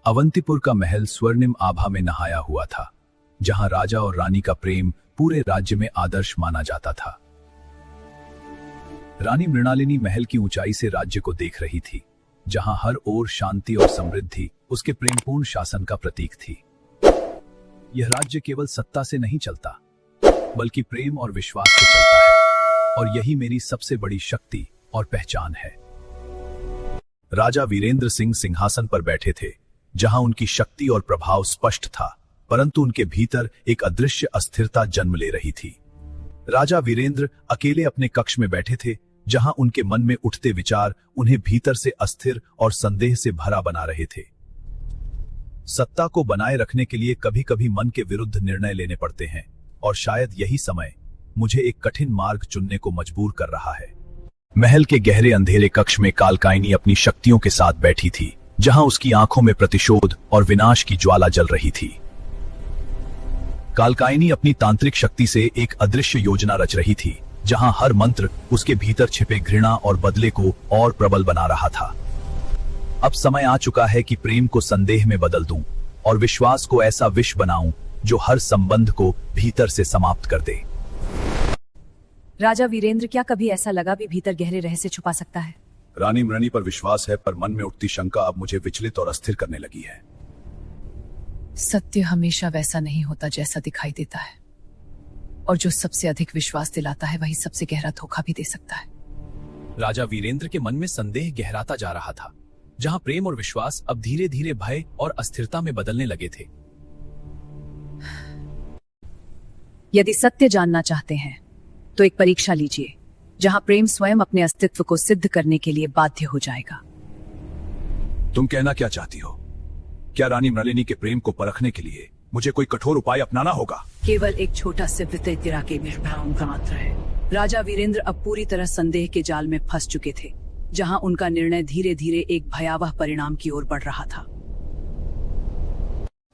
अवंतीपुर का महल स्वर्णिम आभा में नहाया हुआ था, जहां राजा और रानी का प्रेम पूरे राज्य में आदर्श माना जाता था। रानी मृणालिनी महल की ऊंचाई से राज्य को देख रही थी, जहां हर ओर शांति और समृद्धि उसके प्रेमपूर्ण शासन का प्रतीक थी। यह राज्य केवल सत्ता से नहीं चलता, बल्कि प्रेम और विश्वास से चलता है, और यही मेरी सबसे बड़ी शक्ति और पहचान है। राजा वीरेंद्र सिंह सिंहासन पर बैठे थे, जहां उनकी शक्ति और प्रभाव स्पष्ट था, परंतु उनके भीतर एक अदृश्य अस्थिरता जन्म ले रही थी। राजा वीरेंद्र अकेले अपने कक्ष में बैठे थे, जहां उनके मन में उठते विचार उन्हें भीतर से अस्थिर और संदेह से भरा बना रहे थे। सत्ता को बनाए रखने के लिए कभी कभी मन के विरुद्ध निर्णय लेने पड़ते हैं, और शायद यही समय मुझे एक कठिन मार्ग चुनने को मजबूर कर रहा है। महल के गहरे अंधेरे कक्ष में कालकायनी अपनी शक्तियों के साथ बैठी थी, जहां उसकी आंखों में प्रतिशोध और विनाश की ज्वाला जल रही थी। कालकायनी अपनी तांत्रिक शक्ति से एक अदृश्य योजना रच रही थी, जहां हर मंत्र उसके भीतर छिपे घृणा और बदले को और प्रबल बना रहा था। अब समय आ चुका है कि प्रेम को संदेह में बदल दूं और विश्वास को ऐसा विष बनाऊं जो हर संबंध को भीतर से समाप्त कर दे। राजा वीरेंद्र, क्या कभी ऐसा लगा भी भीतर गहरे रहस्य छुपा सकता है? रानी मृणालिनी पर विश्वास है, पर मन में उठती शंका अब मुझे विचलित और अस्थिर करने लगी है। सत्य हमेशा वैसा नहीं होता जैसा दिखाई देता है, और जो सबसे अधिक विश्वास दिलाता है वही सबसे गहरा धोखा भी दे सकता है। राजा वीरेंद्र के मन में संदेह गहराता जा रहा था, जहां प्रेम और विश्वास अब धीरे धीरे भय और अस्थिरता में बदलने लगे थे। यदि सत्य जानना चाहते हैं तो एक परीक्षा लीजिए, जहां प्रेम स्वयं अपने अस्तित्व को सिद्ध करने के लिए बाध्य हो जाएगा। तुम कहना क्या चाहती हो? क्या रानी मृणालिनी के प्रेम को परखने के लिए मुझे कोई कठोर उपाय अपनाना होगा? केवल एक छोटा से वितरा के विस्फोट का मात्र है। राजा वीरेंद्र अब पूरी तरह संदेह के जाल में फंस चुके थे, जहां उनका निर्णय धीरे धीरे एक भयावह परिणाम की ओर बढ़ रहा था।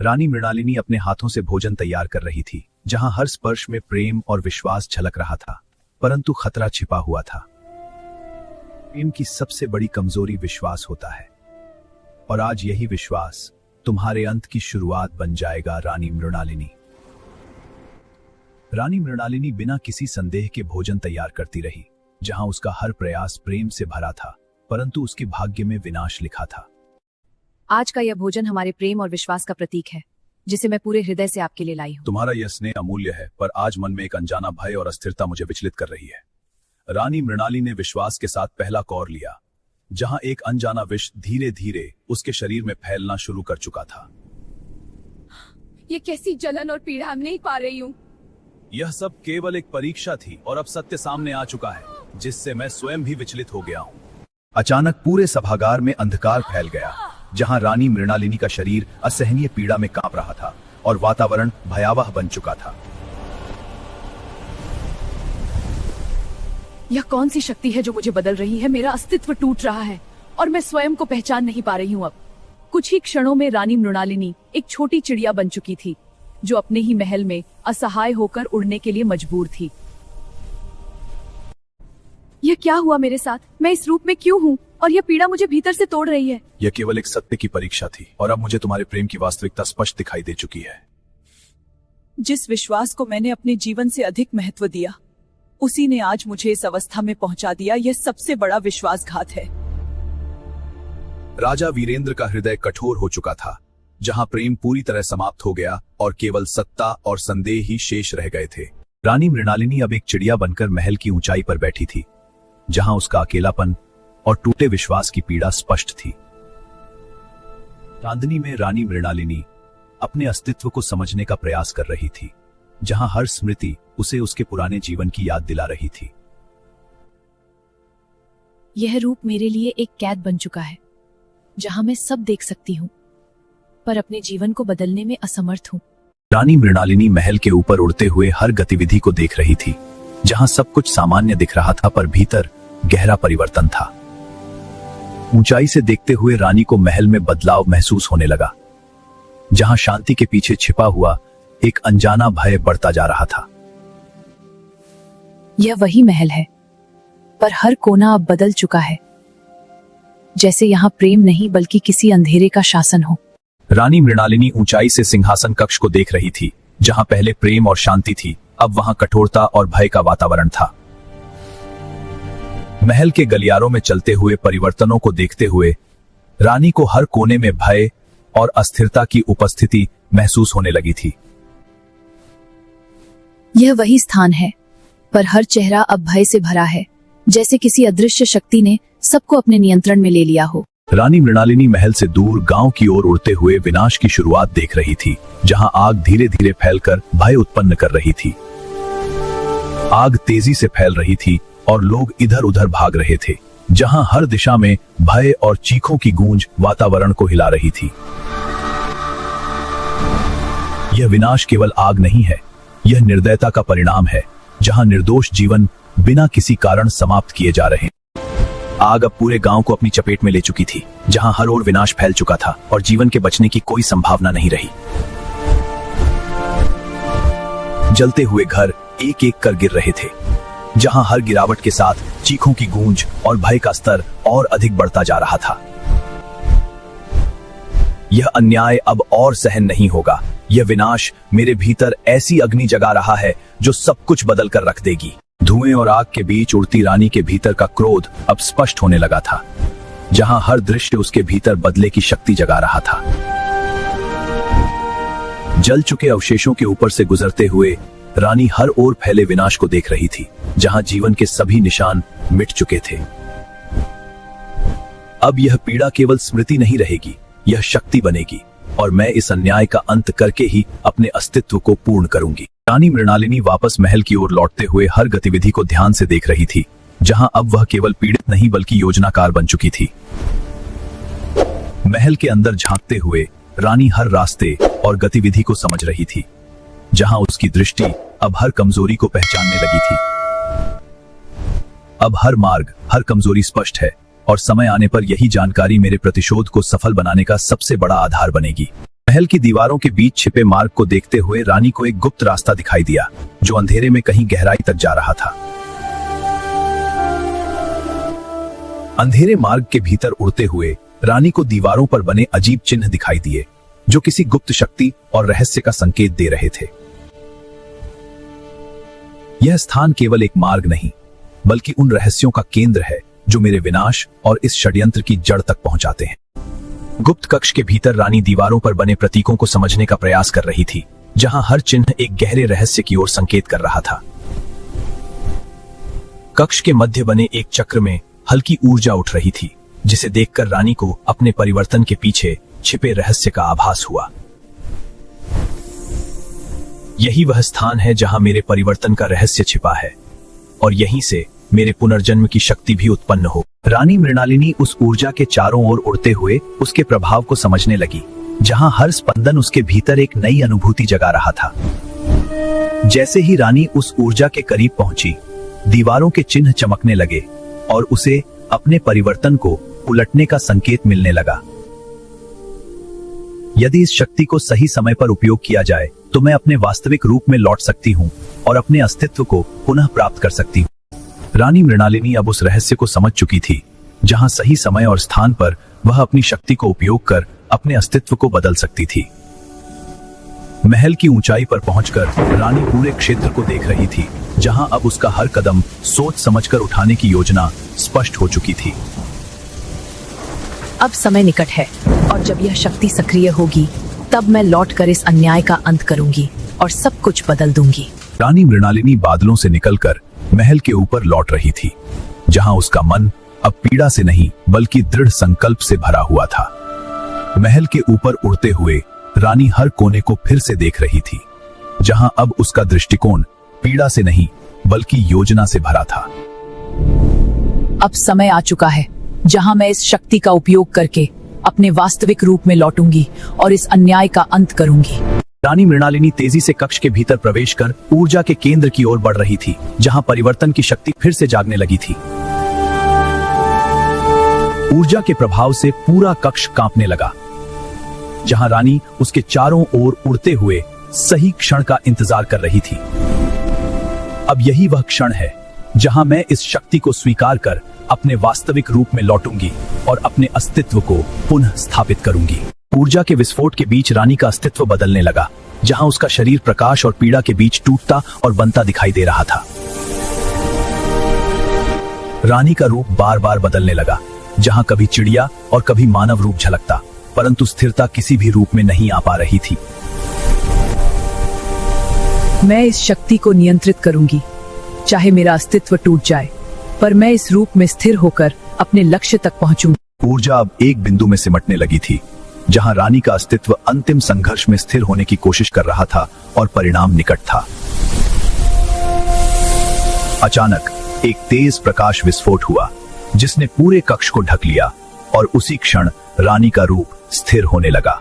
रानी मृणालिनी अपने हाथों से भोजन तैयार कर रही थी, जहां हर स्पर्श में प्रेम और विश्वास झलक रहा था, परंतु खतरा छिपा हुआ था। प्रेम की सबसे बड़ी कमजोरी विश्वास होता है, और आज यही विश्वास तुम्हारे अंत की शुरुआत बन जाएगा। रानी मृणालिनी बिना किसी संदेह के भोजन तैयार करती रही, जहां उसका हर प्रयास प्रेम से भरा था, परंतु उसके भाग्य में विनाश लिखा था। आज का यह भोजन हमारे प्रेम और विश्वास का प्रतीक है, जिसे मैं पूरे हृदय से आपके लिए लाई हूँ। तुम्हारा यह स्नेह अमूल्य है, पर आज मन में एक अनजाना भय और अस्थिरता मुझे विचलित कर रही है। रानी मृणालिनी ने विश्वास के साथ पहला कौर लिया, जहां एक अनजाना विष धीरे धीरे उसके शरीर में फैलना शुरू कर चुका था। ये कैसी जलन और पीड़ा हम नहीं पा रही हूँ। यह सब केवल एक परीक्षा थी, और अब सत्य सामने आ चुका है, जिससे मैं स्वयं भी विचलित हो गया हूँ। अचानक पूरे सभागार में अंधकार फैल गया, जहां रानी मृणालिनी का शरीर असहनीय पीड़ा में कांप रहा था और वातावरण भयावह बन चुका था। यह कौन सी शक्ति है जो मुझे बदल रही है? मेरा अस्तित्व टूट रहा है और मैं स्वयं को पहचान नहीं पा रही हूँ। अब कुछ ही क्षणों में रानी मृणालिनी एक छोटी चिड़िया बन चुकी थी, जो अपने ही महल में असहाय होकर उड़ने के लिए मजबूर थी। यह क्या हुआ मेरे साथ? मैं इस रूप में क्यों हूँ, और यह पीड़ा मुझे भीतर से तोड़ रही है? यह केवल एक सत्य की परीक्षा थी, और अब मुझे तुम्हारे प्रेम की वास्तविकता स्पष्ट दिखाई दे चुकी है। जिस विश्वास को मैंने अपने जीवन से अधिक महत्व दिया, उसी ने आज मुझे इस अवस्था में पहुंचा दिया। यह सबसे बड़ा विश्वासघात है। राजा वीरेंद्र का हृदय कठोर हो चुका था, जहां प्रेम पूरी तरह समाप्त हो गया और केवल सत्ता और संदेह ही शेष रह गए थे। रानी मृणालिनी अब एक चिड़िया बनकर महल की ऊंचाई पर बैठी थी, जहां उसका अकेलापन और टूटे विश्वास की पीड़ा स्पष्ट थी। चांदनी में रानी मृणालिनी अपने अस्तित्व को समझने का प्रयास कर रही थी, जहां हर स्मृति उसे उसके पुराने जीवन की याद दिला रही थी। यह रूप मेरे लिए एक कैद बन चुका है, जहां मैं सब देख सकती हूँ, पर अपने जीवन को बदलने में असमर्थ हूँ। रानी मृणालिनी महल के ऊपर उड़ते हुए हर गतिविधि को देख रही थी, जहां सब कुछ सामान्य दिख रहा था, पर भीतर गहरा परिवर्तन था। ऊंचाई से देखते हुए रानी को महल में बदलाव महसूस होने लगा, जहां शांति के पीछे छिपा हुआ एक अनजाना भय बढ़ता जा रहा था। यह वही महल है, पर हर कोना अब बदल चुका है, जैसे यहाँ प्रेम नहीं बल्कि किसी अंधेरे का शासन हो। रानी मृणालिनी ऊंचाई से सिंहासन कक्ष को देख रही थी। जहां पहले प्रेम और शांति थी, अब वहां कठोरता और भय का वातावरण था। महल के गलियारों में चलते हुए परिवर्तनों को देखते हुए रानी को हर कोने में भय और अस्थिरता की उपस्थिति महसूस होने लगी थी। यह वही स्थान है, पर हर चेहरा अब भय से भरा है, जैसे किसी अदृश्य शक्ति ने सबको अपने नियंत्रण में ले लिया हो। रानी मृणालिनी महल से दूर गांव की ओर उड़ते हुए विनाश की शुरुआत देख रही थी, जहां आग धीरे धीरे फैलकर भय उत्पन्न कर रही थी। आग तेजी से फैल रही थी और लोग इधर उधर भाग रहे थे, जहां हर दिशा में भय और चीखों की गूंज वातावरण को हिला रही थी। यह विनाश केवल आग नहीं है, यह निर्दयता का परिणाम है, जहां निर्दोष जीवन बिना किसी कारण समाप्त किए जा रहे हैं। आग अब पूरे गांव को अपनी चपेट में ले चुकी थी, जहां हर ओर विनाश फैल चुका था और जीवन के बचने की कोई संभावना नहीं रही। जलते हुए घर एक एक कर गिर रहे थे, जहां हर गिरावट के साथ चीखों की गूंज और भय का स्तर और अधिक बढ़ता जा रहा था। यह अन्याय अब और सहन नहीं होगा। यह विनाश मेरे भीतर ऐसी अग्नि जगा रहा है जो सब कुछ बदल कर रख देगी। धुएं और आग के बीच उड़ती रानी के भीतर का क्रोध अब स्पष्ट होने लगा था, जहां हर दृश्य उसके भीतर बदले की शक्ति जगा रहा था। जल चुके अवशेषों के ऊपर से गुजरते हुए रानी हर ओर फैले विनाश को देख रही थी, जहां जीवन के सभी निशान मिट चुके थे। अब यह पीड़ा केवल स्मृति नहीं रहेगी, यह शक्ति बनेगी और मैं इस अन्याय का अंत करके ही अपने अस्तित्व को पूर्ण करूंगी। रानी मृणालिनी वापस महल की ओर लौटते हुए हर गतिविधि को ध्यान से देख रही थी, जहां अब वह केवल पीड़ित नहीं बल्कि योजनाकार बन चुकी थी। महल के अंदर झांकते हुए रानी हर रास्ते और गतिविधि को समझ रही थी, जहां उसकी दृष्टि अब हर कमजोरी को पहचानने लगी थी। अब हर मार्ग, हर कमजोरी स्पष्ट है और समय आने पर यही जानकारी मेरे प्रतिशोध को सफल बनाने का सबसे बड़ा आधार बनेगी। महल की दीवारों के बीच छिपे मार्ग को देखते हुए रानी को एक गुप्त रास्ता दिखाई दिया, जो अंधेरे में कहीं गहराई तक जा रहा था। अंधेरे मार्ग के भीतर उड़ते हुए रानी को दीवारों पर बने अजीब चिन्ह दिखाई दिए, जो किसी गुप्त शक्ति और रहस्य का संकेत दे रहे थे। यह स्थान केवल एक मार्ग नहीं, बल्कि उन रहस्यों का केंद्र है जो मेरे विनाश और इस षड्यंत्र की जड़ तक पहुंचाते हैं। गुप्त कक्ष के भीतर रानी दीवारों पर बने प्रतीकों को समझने का प्रयास कर रही थी, जहां हर चिन्ह एक गहरे रहस्य की ओर संकेत कर रहा था। कक्ष के मध्य बने एक चक्र में हल्की ऊर्जा उठ रही थी, जिसे देखकर रानी को अपने परिवर्तन के पीछे छिपे रहस्य का आभास हुआ। यही वह स्थान है जहां मेरे परिवर्तन का रहस्य छिपा है और यहीं से मेरे पुनर्जन्म की शक्ति भी उत्पन्न हो। रानी मृणालिनी उस ऊर्जा के चारों ओर उड़ते हुए उसके प्रभाव को समझने लगी, जहां हर स्पंदन उसके भीतर एक नई अनुभूति जगा रहा था। जैसे ही रानी उस ऊर्जा के करीब पहुंची, दीवारों के चिन्ह चमकने लगे और उसे अपने परिवर्तन को उलटने का संकेत मिलने लगा। यदि इस शक्ति को सही समय पर उपयोग किया जाए तो मैं अपने वास्तविक रूप में लौट सकती हूँ और अपने अस्तित्व को पुनः प्राप्त कर सकती हूँ। रानी मृणालिनी अब उस रहस्य को समझ चुकी थी, जहां सही समय और स्थान पर वह अपनी शक्ति को उपयोग कर अपने अस्तित्व को बदल सकती थी। महल की ऊंचाई पर पहुंचकर रानी पूरे क्षेत्र को देख रही थी, जहां अब उसका हर कदम सोच समझकर उठाने की योजना स्पष्ट हो चुकी थी। अब समय निकट है और जब यह शक्ति सक्रिय होगी, तब मैं लौटकर इस अन्याय का अंत करूंगी और सब कुछ बदल दूंगी। रानी मृणालिनी बादलों से निकलकर महल के ऊपर लौट रही थी, जहां उसका मन अब पीड़ा से नहीं बल्कि दृढ़ संकल्प से भरा हुआ था। महल के ऊपर उड़ते हुए रानी हर कोने को फिर से देख रही थी, जहां अब उसका दृष्टिकोण पीड़ा से नहीं बल्कि योजना से भरा था। अब समय आ चुका है जहां मैं इस शक्ति का उपयोग करके अपने वास्तविक रूप में लौटूंगी और इस अन्याय का अंत करूंगी। रानी मृणालिनी तेजी से कक्ष के भीतर प्रवेश कर ऊर्जा के केंद्र की ओर बढ़ रही थी, जहां परिवर्तन की शक्ति फिर से जागने लगी थी। ऊर्जा के प्रभाव से पूरा कक्ष कांपने लगा, जहां रानी उसके चारों ओर उड़ते हुए सही क्षण का इंतजार कर रही थी। अब यही वह क्षण है जहां मैं इस शक्ति को स्वीकार कर अपने वास्तविक रूप में लौटूंगी और अपने अस्तित्व को पुनः स्थापित करूंगी। ऊर्जा के विस्फोट के बीच रानी का अस्तित्व बदलने लगा, जहां उसका शरीर प्रकाश और पीड़ा के बीच टूटता और बनता दिखाई दे रहा था। रानी का रूप बार बार बदलने लगा, जहां कभी चिड़िया और कभी मानव रूप झलकता, परंतु स्थिरता किसी भी रूप में नहीं आ पा रही थी। मैं इस शक्ति को नियंत्रित करूंगी, चाहे मेरा अस्तित्व टूट जाए, पर मैं इस रूप में स्थिर होकर अपने लक्ष्य तक पहुंचूंगी। ऊर्जा अब एक बिंदु में सिमटने लगी थी, जहां रानी का अस्तित्व अंतिम संघर्ष में स्थिर होने की कोशिश कर रहा था और परिणाम निकट था। अचानक एक तेज प्रकाश विस्फोट हुआ, जिसने पूरे कक्ष को ढक लिया और उसी क्षण रानी का रूप स्थिर होने लगा।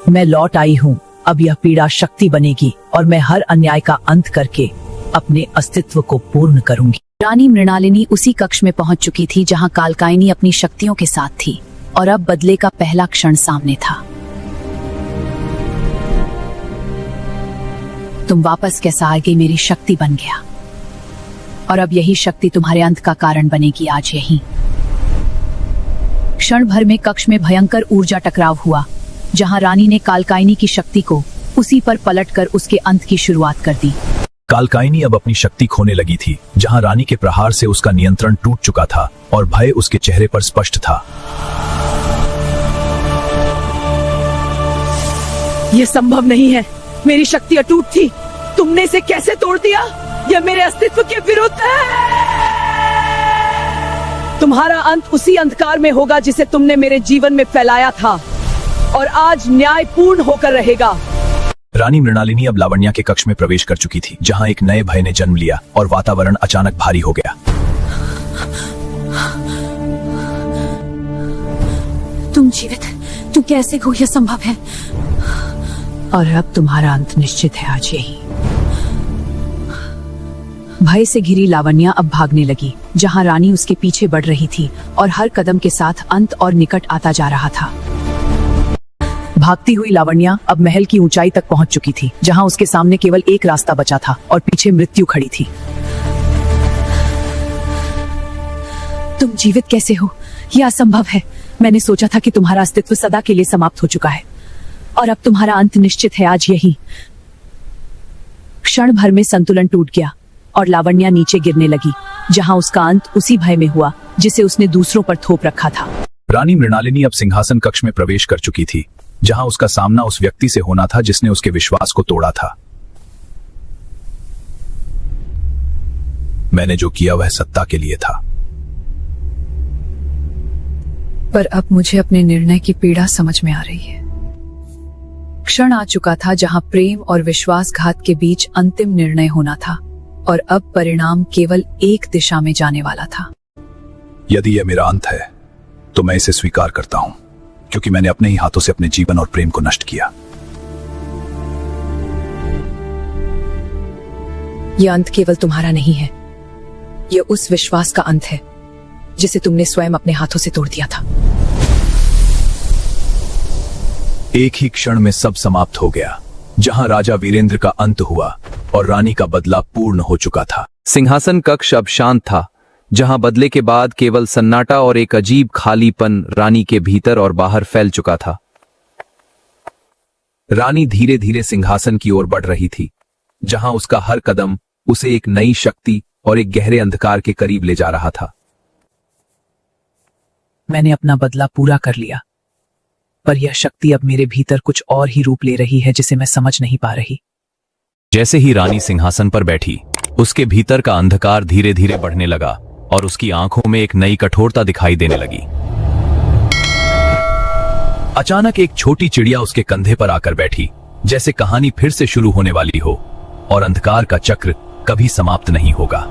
मैं लौट आई हूं, अब यह पीड़ा शक्ति बनेगी और मैं हर अन्याय का अंत करके अपने अस्तित्व को पूर्ण करूंगी। रानी मृणालिनी उसी कक्ष में पहुंच चुकी थी जहां कालकायनी अपनी शक्तियों के साथ थी और अब बदले का पहला क्षण सामने था। तुम वापस कैसा आ गई, मेरी शक्ति बन गया, और अब यही शक्ति तुम्हारे अंत का कारण बनेगी। आज यही क्षण भर में कक्ष में भयंकर ऊर्जा टकराव हुआ, जहां रानी ने कालकायनी की शक्ति को उसी पर पलटकर उसके अंत की शुरुआत कर दी। कालकायनी अब अपनी शक्ति खोने लगी थी, जहां रानी के प्रहार से उसका नियंत्रण टूट चुका था और भय उसके चेहरे पर स्पष्ट था। यह संभव नहीं है, मेरी शक्ति अटूट थी, तुमने इसे कैसे तोड़ दिया? यह मेरे अस्तित्व के विरुद्ध है। तुम्हारा अंत उसी अंधकार में होगा जिसे तुमने मेरे जीवन में फैलाया था, और आज न्याय पूर्ण होकर रहेगा। रानी मृणालिनी अब लावण्या के कक्ष में प्रवेश कर चुकी थी, जहां एक नए भय ने जन्म लिया और वातावरण अचानक भारी हो गया। तुम जीवित, तुम कैसे हो? यह संभव है? और अब तुम्हारा अंत निश्चित है, आज यही। भय से घिरी लावण्या अब भागने लगी, जहां रानी उसके पीछे बढ़ रही थी और हर कदम के साथ अंत और निकट आता जा रहा था। भागती हुई लावण्या अब महल की ऊंचाई तक पहुंच चुकी थी, जहां उसके सामने केवल एक रास्ता बचा था और पीछे मृत्यु खड़ी थी। तुम जीवित कैसे हो? यह असंभव है। मैंने सोचा था कि तुम्हारा अस्तित्व सदा के लिए समाप्त हो चुका है, और अब तुम्हारा अंत निश्चित है, आज यही। क्षण भर में संतुलन टूट गया और लावण्या नीचे गिरने लगी, जहां उसका अंत उसी भय में हुआ जिसे उसने दूसरों पर थोप रखा था। रानी मृणालिनी अब सिंहासन कक्ष में प्रवेश कर चुकी थी, जहां उसका सामना उस व्यक्ति से होना था जिसने उसके विश्वास को तोड़ा था। मैंने जो किया वह सत्ता के लिए था, पर अब मुझे अपने निर्णय की पीड़ा समझ में आ रही है। क्षण आ चुका था जहां प्रेम और विश्वासघात के बीच अंतिम निर्णय होना था, और अब परिणाम केवल एक दिशा में जाने वाला था। यदि यह मेरा अंत है तो मैं इसे स्वीकार करता हूं, क्योंकि मैंने अपने ही हाथों से अपने जीवन और प्रेम को नष्ट किया। यह अंत केवल तुम्हारा नहीं है, यह उस विश्वास का अंत है जिसे तुमने स्वयं अपने हाथों से तोड़ दिया था। एक ही क्षण में सब समाप्त हो गया, जहां राजा वीरेंद्र का अंत हुआ और रानी का बदला पूर्ण हो चुका था। सिंहासन कक्ष अब शांत था, जहां बदले के बाद केवल सन्नाटा और एक अजीब खालीपन रानी के भीतर और बाहर फैल चुका था। रानी धीरे धीरे सिंहासन की ओर बढ़ रही थी, जहां उसका हर कदम उसे एक नई शक्ति और एक गहरे अंधकार के करीब ले जा रहा था। मैंने अपना बदला पूरा कर लिया, पर यह शक्ति अब मेरे भीतर कुछ और ही रूप ले रही है जिसे मैं समझ नहीं पा रही। जैसे ही रानी सिंहासन पर बैठी, उसके भीतर का अंधकार धीरे धीरे बढ़ने लगा और उसकी आंखों में एक नई कठोरता दिखाई देने लगी। अचानक एक छोटी चिड़िया उसके कंधे पर आकर बैठी, जैसे कहानी फिर से शुरू होने वाली हो और अंधकार का चक्र कभी समाप्त नहीं होगा।